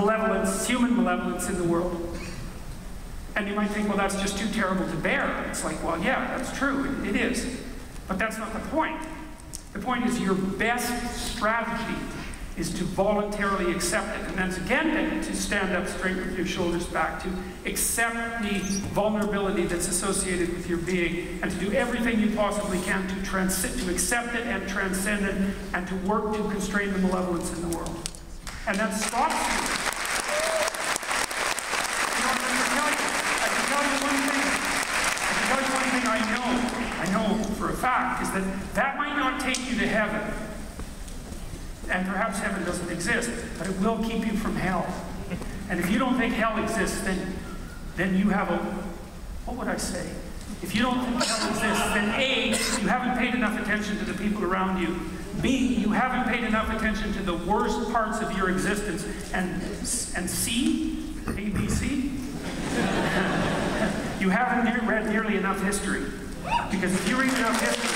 malevolence, human malevolence in the world. And you might think, well, that's just too terrible to bear. It's like, well, yeah, that's true, it is. But that's not the point. The point is your best strategy is to voluntarily accept it. And that's again to stand up straight with your shoulders back, to accept the vulnerability that's associated with your being, and to do everything you possibly can to accept it and transcend it, and to work to constrain the malevolence in the world. And that stops you. You know, I can tell you one thing I know for a fact, is that might not take you to heaven. And perhaps heaven doesn't exist, but it will keep you from hell. And if you don't think hell exists, then you have a, what would I say? If you don't think hell exists, then A, you haven't paid enough attention to the people around you. B, you haven't paid enough attention to the worst parts of your existence. And C, A, B, C, you haven't read nearly enough history. Because if you read enough history,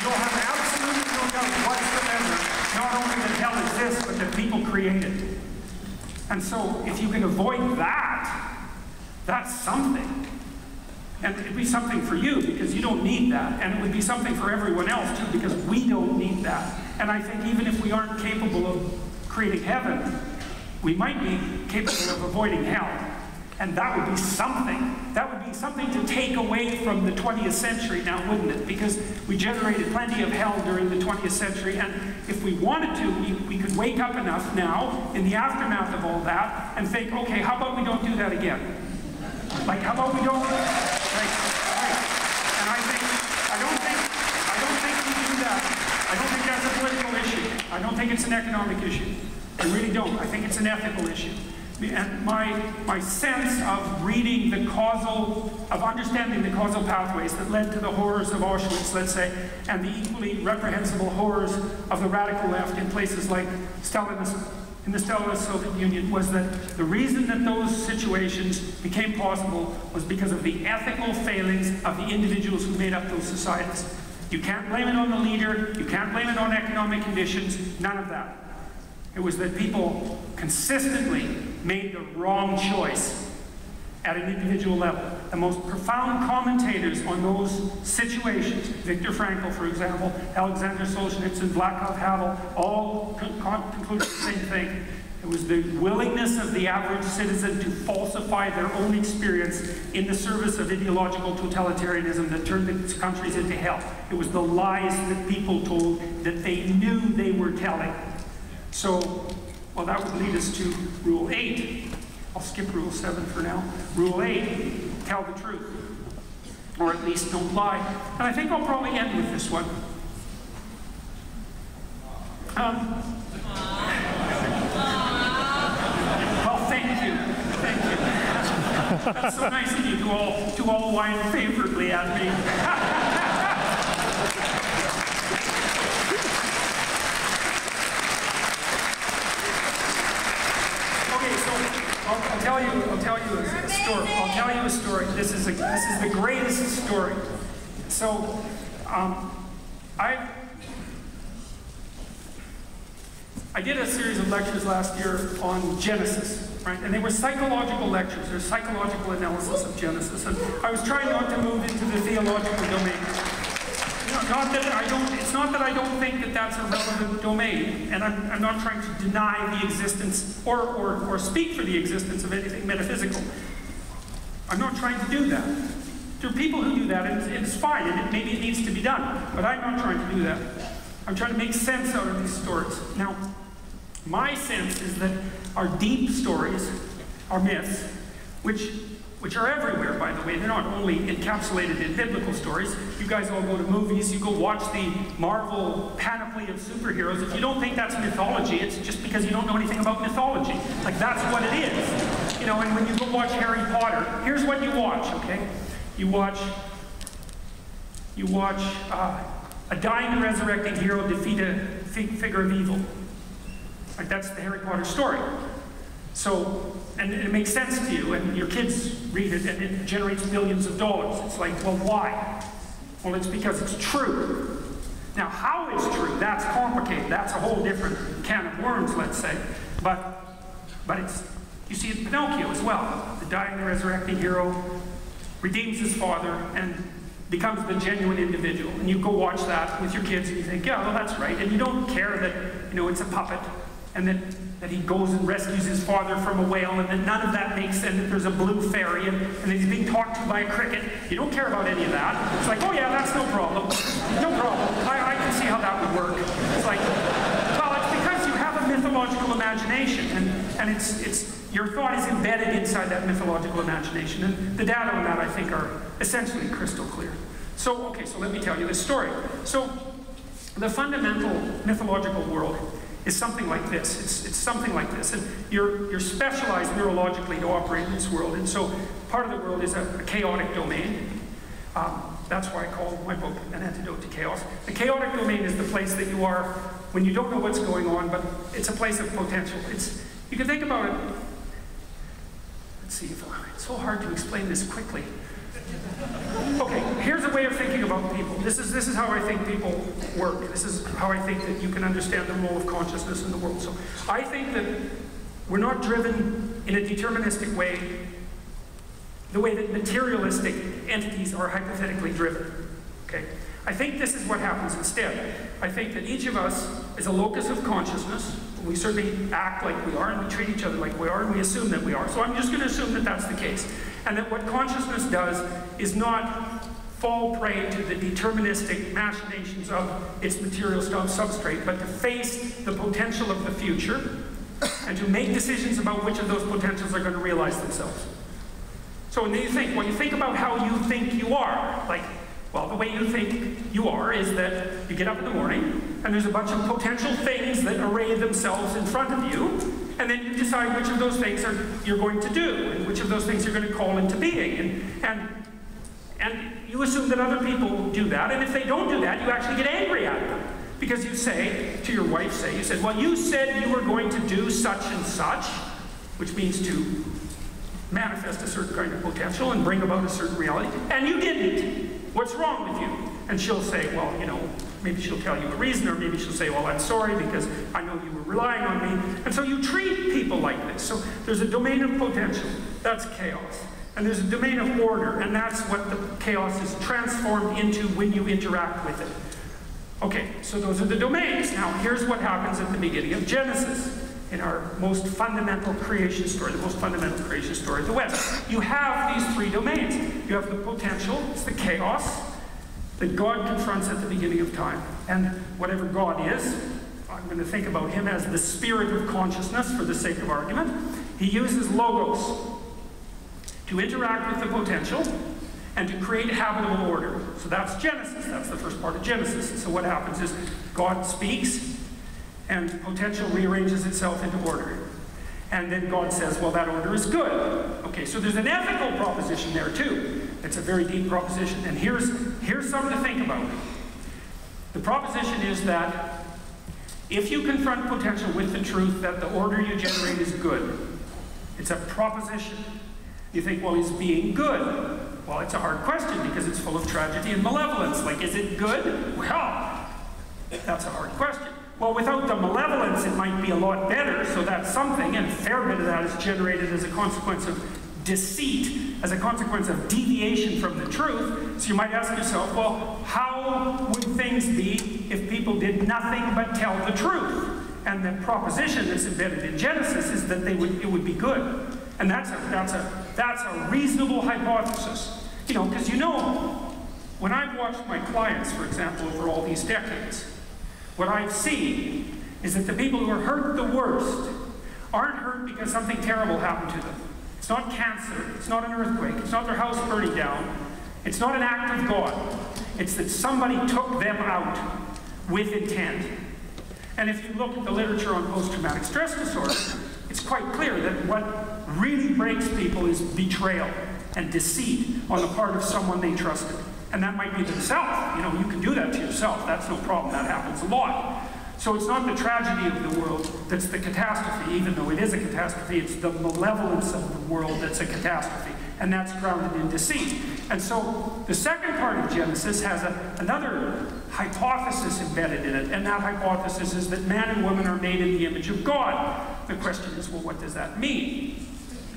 you'll have absolutely no doubt whatsoever, not only that hell exists, but that people create it. And so, if you can avoid that, that's something. And it'd be something for you, because you don't need that. And it would be something for everyone else, too, because we don't need that. And I think even if we aren't capable of creating heaven, we might be capable of avoiding hell. And that would be something. That would be something to take away from the 20th century now, wouldn't it? Because we generated plenty of hell during the 20th century, and if we wanted to, we could wake up enough now, in the aftermath of all that, and think, okay, how about we don't do that again? Like, how about we don't, like, right. And I don't think we do that. I don't think that's a political issue. I don't think it's an economic issue. I really don't. I think it's an ethical issue. And my sense of reading of understanding the causal pathways that led to the horrors of Auschwitz, let's say, and the equally reprehensible horrors of the radical left in places like in the Stalinist Soviet Union, was that the reason that those situations became possible was because of the ethical failings of the individuals who made up those societies. You can't blame it on the leader, you can't blame it on economic conditions, none of that. It was that people consistently made the wrong choice at an individual level. The most profound commentators on those situations, Viktor Frankl, for example, Alexander Solzhenitsyn, Václav Havel, all concluded the same thing. It was the willingness of the average citizen to falsify their own experience in the service of ideological totalitarianism that turned the countries into hell. It was the lies that people told that they knew they were telling. So, well, that would lead us to Rule 8. I'll skip Rule 7 for now. Rule 8, tell the truth. Or at least don't lie. And I think I'll probably end with this one. Well, thank you. Thank you. That's so nice of you to all whine favorably at me. I'll tell you a story. I'll tell you a story. This is the greatest story. So, I did a series of lectures last year on Genesis, right? And they were psychological lectures. They're psychological analysis of Genesis. And I was trying not to move into the theological domain. It's not that I don't think that that's a relevant domain, and I'm not trying to deny the existence or speak for the existence of anything metaphysical. I'm not trying to do that. There are people who do that, and it's fine, and maybe it needs to be done, but I'm not trying to do that. I'm trying to make sense out of these stories. Now, my sense is that our deep stories are myths, which are everywhere, by the way. They're not only encapsulated in biblical stories. You guys all go to movies, you go watch the Marvel panoply of superheroes. If you don't think that's mythology, it's just because you don't know anything about mythology. Like, that's what it is. You know, and when you go watch Harry Potter, here's what you watch, okay? You watch a dying and resurrecting hero defeat a figure of evil. Like, that's the Harry Potter story. So, and it makes sense to you, and your kids read it, and it generates billions of dollars. It's like, well, why? Well, it's because it's true. Now, how it's true, that's complicated. That's a whole different can of worms, let's say. But it's, you see, it's Pinocchio as well. The dying and resurrecting hero redeems his father and becomes the genuine individual. And you go watch that with your kids and you think, yeah, well, that's right. And you don't care that, you know, it's a puppet and that he goes and rescues his father from a whale and that none of that makes sense, that there's a blue fairy and that he's being talked to by a cricket. You don't care about any of that. It's like, oh yeah, that's no problem. No problem. I can see how that would work. It's like, well, it's because you have a mythological imagination and it's your thought is embedded inside that mythological imagination. And the data on that, I think, are essentially crystal clear. So, okay, so let me tell you this story. So, the fundamental mythological world is something like this. It's something like this. And you're specialized neurologically to operate in this world. And so, part of the world is a chaotic domain. That's why I call my book An Antidote to Chaos. The chaotic domain is the place that you are when you don't know what's going on, but it's a place of potential. You can think about it. Let's see, it's so hard to explain this quickly. Okay, here's a way of thinking about people. This is how I think people work. This is how I think that you can understand the role of consciousness in the world. So I think that we're not driven in a deterministic way, the way that materialistic entities are hypothetically driven. Okay? I think this is what happens instead. I think that each of us is a locus of consciousness. We certainly act like we are, and we treat each other like we are, and we assume that we are. So I'm just going to assume that that's the case. And that what consciousness does is not fall prey to the deterministic machinations of its material substrate, but to face the potential of the future and to make decisions about which of those potentials are going to realize themselves. So when you think about how you think you are, like, well, the way you think you are is that you get up in the morning and there's a bunch of potential things that array themselves in front of you, and then you decide which of those things you're going to do and which of those things you're going to call into being. And you assume that other people do that, and if they don't do that, you actually get angry at them. Because you say to your wife, you said, well, you said you were going to do such and such, which means to manifest a certain kind of potential and bring about a certain reality, and you didn't. What's wrong with you? And she'll say, well, you know, maybe she'll tell you a reason, or maybe she'll say, well, I'm sorry because I know you were relying on me. And so you treat people like this. So there's a domain of potential, that's chaos. And there's a domain of order, and that's what the chaos is transformed into when you interact with it. Okay, so those are the domains. Now, here's what happens at the beginning of Genesis, in our most fundamental creation story, the most fundamental creation story of the West. You have these three domains. You have the potential, it's the chaos that God confronts at the beginning of time. And whatever God is, I'm going to think about him as the spirit of consciousness for the sake of argument. He uses logos to interact with the potential and to create habitable order. So that's Genesis. That's the first part of Genesis. And so what happens is God speaks, and potential rearranges itself into order. And then God says, well, that order is good. Okay, so there's an ethical proposition there too. It's a very deep proposition. And here's something to think about. The proposition is that if you confront potential with the truth that the order you generate is good, it's a proposition. You think, well, is being good? Well, it's a hard question because it's full of tragedy and malevolence. Like, is it good? Well, that's a hard question. Well, without the malevolence, it might be a lot better, so that's something, and a fair bit of that is generated as a consequence of deceit, as a consequence of deviation from the truth. So you might ask yourself, well, how would things be if people did nothing but tell the truth? And the proposition that's embedded in Genesis is that it would be good. And that's a reasonable hypothesis. You know, because when I've watched my clients, for example, over all these decades, what I've seen is that the people who are hurt the worst aren't hurt because something terrible happened to them. It's not cancer, it's not an earthquake, it's not their house burning down, it's not an act of God. It's that somebody took them out with intent. And if you look at the literature on post-traumatic stress disorder, it's quite clear that what really breaks people is betrayal and deceit on the part of someone they trusted. And that might be themselves. You know, you can do that to yourself. That's no problem. That happens a lot. So it's not the tragedy of the world that's the catastrophe, even though it is a catastrophe. It's the malevolence of the world that's a catastrophe. and that's grounded in deceit. And so the second part of Genesis has another hypothesis embedded in it, and that hypothesis is that man and woman are made in the image of God. The question is, well, what does that mean?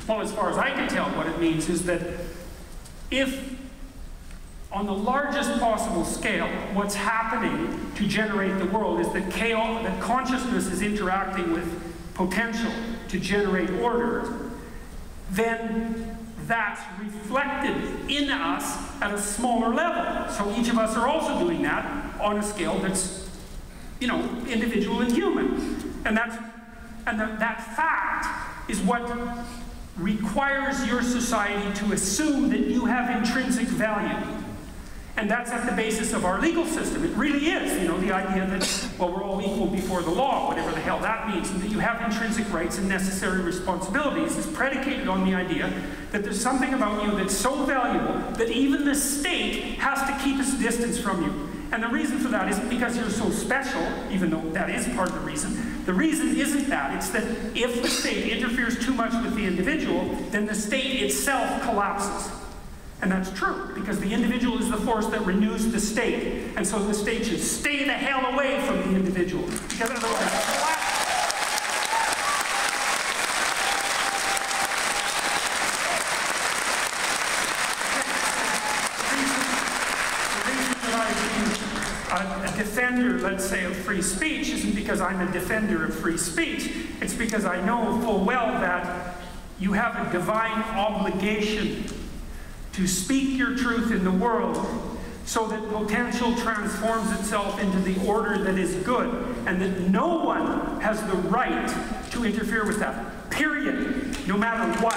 Well, as far as I can tell, what it means is that if, on the largest possible scale, what's happening to generate the world is that chaos, that consciousness is interacting with potential to generate order, then that's reflected in us at a smaller level. So each of us are also doing that on a scale that's, individual and human. And that fact is what requires your society to assume that you have intrinsic value. And that's at the basis of our legal system. It really is, the idea that, well, we're all equal before the law, whatever the hell that means, and that you have intrinsic rights and necessary responsibilities is predicated on the idea that there's something about you that's so valuable that even the state has to keep its distance from you. And the reason for that isn't because you're so special, even though that is part of the reason. The reason isn't that. It's that if the state interferes too much with the individual, then the state itself collapses. And that's true, because the individual is the force that renews the state. And so the state should stay the hell away from the individual, because otherwise it collapses. The reason that I'm a defender, let's say, of free speech isn't because I'm a defender of free speech. It's because I know full well that you have a divine obligation to speak your truth in the world so that potential transforms itself into the order that is good, and that no one has the right to interfere with that, period, no matter what.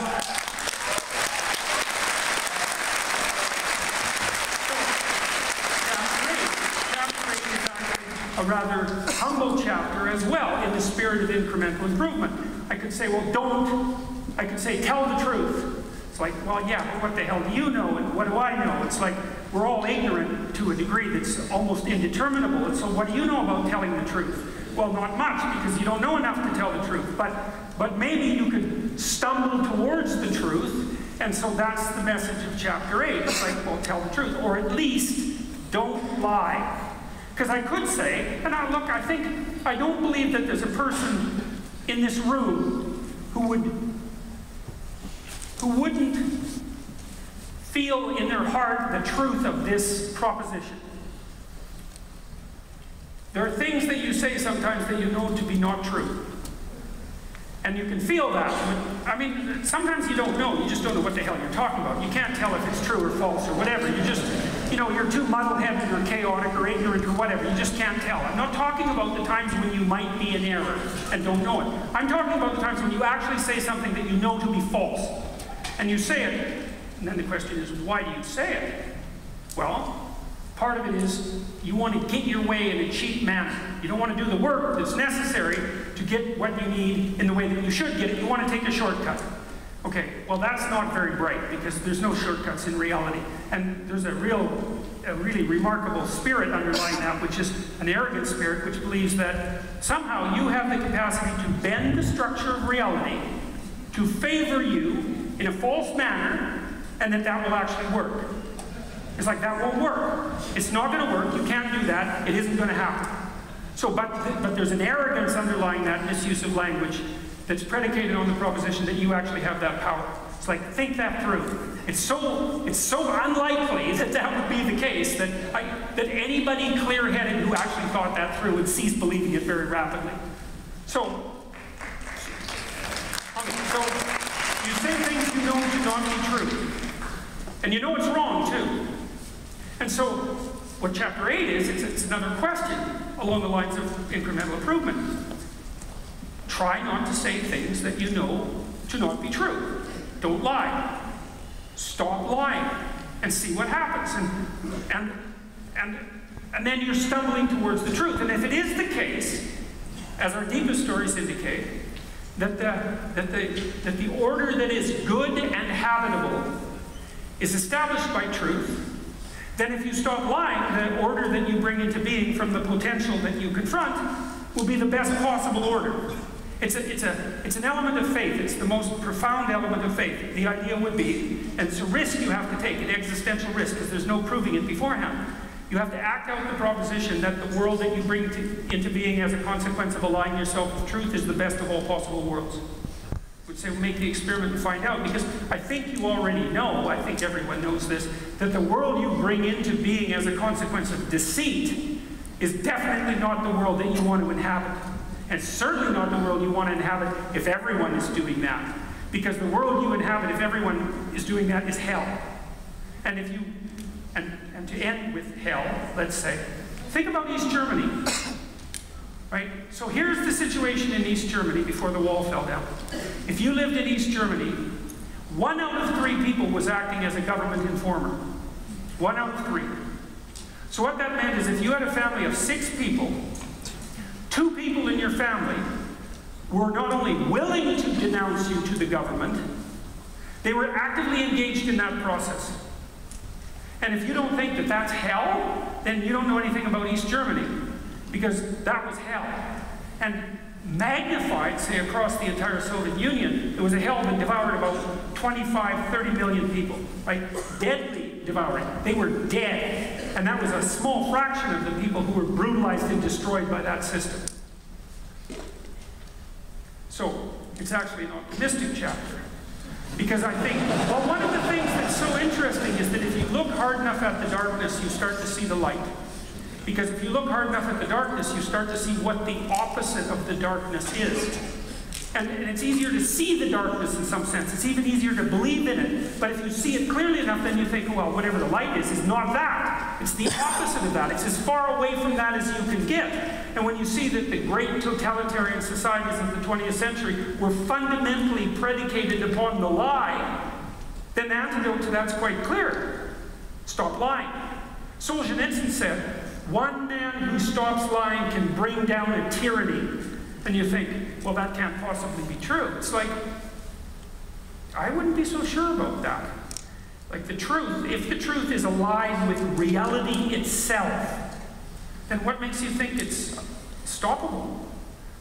Chapter 8 is actually a rather humble chapter as well, in the spirit of incremental improvement. I could say, well, I could say, tell the truth. It's like, well, yeah, but what the hell do you know, and what do I know? It's like, we're all ignorant to a degree that's almost indeterminable, and so what do you know about telling the truth? Well, not much, because you don't know enough to tell the truth, but maybe you could stumble towards the truth, and so that's the message of chapter 8. It's like, well, tell the truth, or at least don't lie. Because I could say, and I don't believe that there's a person in this room who wouldn't feel in their heart the truth of this proposition. There are things that you say sometimes that you know to be not true. And you can feel that. But, I mean, sometimes you don't know. You just don't know what the hell you're talking about. You can't tell if it's true or false or whatever. You just, you're too muddle-headed or chaotic or ignorant or whatever. You just can't tell. I'm not talking about the times when you might be in error and don't know it. I'm talking about the times when you actually say something that you know to be false. And you say it, and then the question is, why do you say it? Well, part of it is you want to get your way in a cheap manner. You don't want to do the work that's necessary to get what you need in the way that you should get it. You want to take a shortcut. Okay, well, that's not very bright, because there's no shortcuts in reality. And there's a really remarkable spirit underlying that, which is an arrogant spirit, which believes that somehow you have the capacity to bend the structure of reality to favor you in a false manner, and that will actually work. It's like, that won't work. It's not going to work. You can't do that. It isn't going to happen. So, but there's an arrogance underlying that misuse of language that's predicated on the proposition that you actually have that power. It's like, think that through. It's so unlikely that would be the case that anybody clear-headed who actually thought that through would cease believing it very rapidly. So you say things you know to not be true. And you know it's wrong, too. And so what chapter 8 is, it's another question along the lines of incremental improvement. Try not to say things that you know to not be true. Don't lie. Stop lying and see what happens. And then you're stumbling towards the truth. And if it is the case, as our deepest stories indicate, that the order that is good and habitable is established by truth, then if you stop lying, the order that you bring into being from the potential that you confront will be the best possible order. It's an element of faith. It's the most profound element of faith. The idea would be, and it's a risk you have to take, an existential risk, because there's no proving it beforehand. You have to act out the proposition that the world that you bring into being as a consequence of aligning yourself with truth is the best of all possible worlds. I would say make the experiment and find out, because I think you already know, I think everyone knows this, that the world you bring into being as a consequence of deceit is definitely not the world that you want to inhabit. And certainly not the world you want to inhabit if everyone is doing that. Because the world you inhabit, if everyone is doing that, is hell. And if you, and to end with hell, let's say, think about East Germany. Right? So here's the situation in East Germany before the wall fell down. If you lived in East Germany, 1 out of 3 people was acting as a government informer. 1 out of 3. So what that meant is if you had a family of 6 people, 2 people in your family were not only willing to denounce you to the government, they were actively engaged in that process. And if you don't think that that's hell, then you don't know anything about East Germany, because that was hell. And magnified, say, across the entire Soviet Union, it was a hell that devoured about 25, 30 million people, right? Deadly devouring. They were dead. And that was a small fraction of the people who were brutalized and destroyed by that system. So, it's actually an optimistic chapter. Because I think, well, one of the things that's so interesting is that if you look hard enough at the darkness, you start to see the light. Because if you look hard enough at the darkness, you start to see what the opposite of the darkness is. And it's easier to see the darkness in some sense. It's even easier to believe in it. But if you see it clearly enough, then you think, well, whatever the light is not that. It's the opposite of that. It's as far away from that as you can get. And when you see that the great totalitarian societies of the 20th century were fundamentally predicated upon the lie, then the antidote to that's quite clear. Stop lying. Solzhenitsyn said, one man who stops lying can bring down a tyranny. And you think, well, that can't possibly be true. It's like, I wouldn't be so sure about that. Like the truth, if the truth is aligned with reality itself, then what makes you think it's stoppable?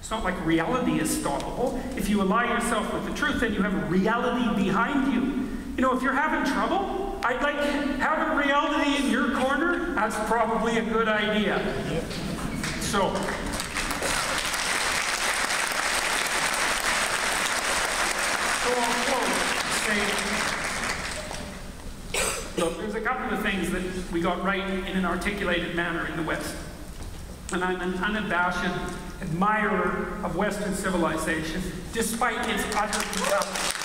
It's not like reality is stoppable. If you ally yourself with the truth, then you have a reality behind you. You know, if you're having trouble, I'd like having reality in your corner. That's probably a good idea. So, look, there's a couple of things that we got right in an articulated manner in the West. And I'm an unabashed admirer of Western civilization, despite its utter brutality.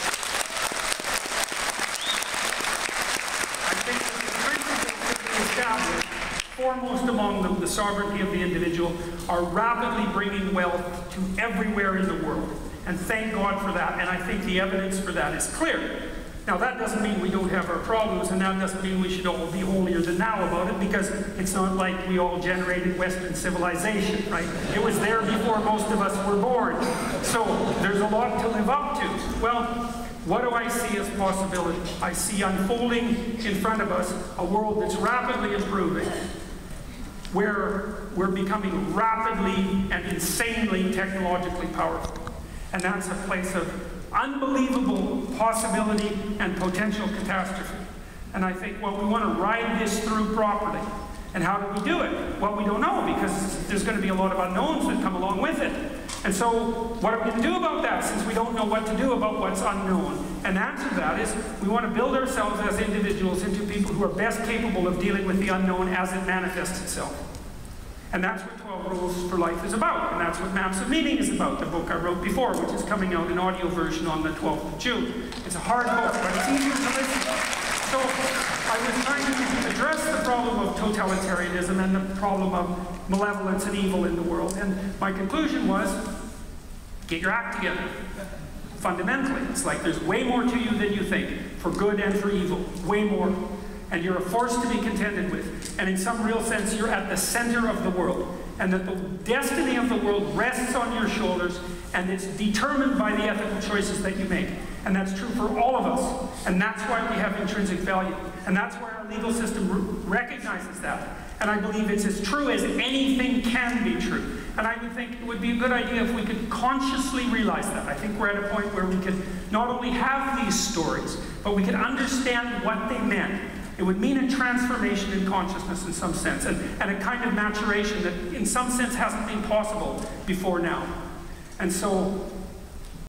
I think that the principles that we established, foremost among them the sovereignty of the individual, are rapidly bringing wealth to everywhere in the world. And thank God for that. And I think the evidence for that is clear. Now, that doesn't mean we don't have our problems, and that doesn't mean we should all be holier than thou about it, because it's not like we all generated Western civilization, right? It was there before most of us were born. So there's a lot to live up to. Well, what do I see as possibility? I see unfolding in front of us a world that's rapidly improving, where we're becoming rapidly and insanely technologically powerful. And that's a place of unbelievable possibility and potential catastrophe. And I think, well, we want to ride this through properly. And how do we do it? Well, we don't know, because there's going to be a lot of unknowns that come along with it. And so, what are we going to do about that, since we don't know what to do about what's unknown? And the answer to that is, we want to build ourselves as individuals into people who are best capable of dealing with the unknown as it manifests itself. And that's what 12 Rules for Life is about. And that's what Maps of Meaning is about, the book I wrote before, which is coming out in audio version on the 12th of June. It's a hard book, but it's easier to listen to. So I was trying to address the problem of totalitarianism and the problem of malevolence and evil in the world. And my conclusion was, get your act together. Fundamentally, it's like there's way more to you than you think, for good and for evil, way more. And you're a force to be contended with. And in some real sense, you're at the center of the world. And that the destiny of the world rests on your shoulders, and it's determined by the ethical choices that you make. And that's true for all of us. And that's why we have intrinsic value. And that's why our legal system recognizes that. And I believe it's as true as anything can be true. And I would think it would be a good idea if we could consciously realize that. I think we're at a point where we could not only have these stories, but we could understand what they meant. It would mean a transformation in consciousness in some sense, and a kind of maturation that in some sense hasn't been possible before now. And so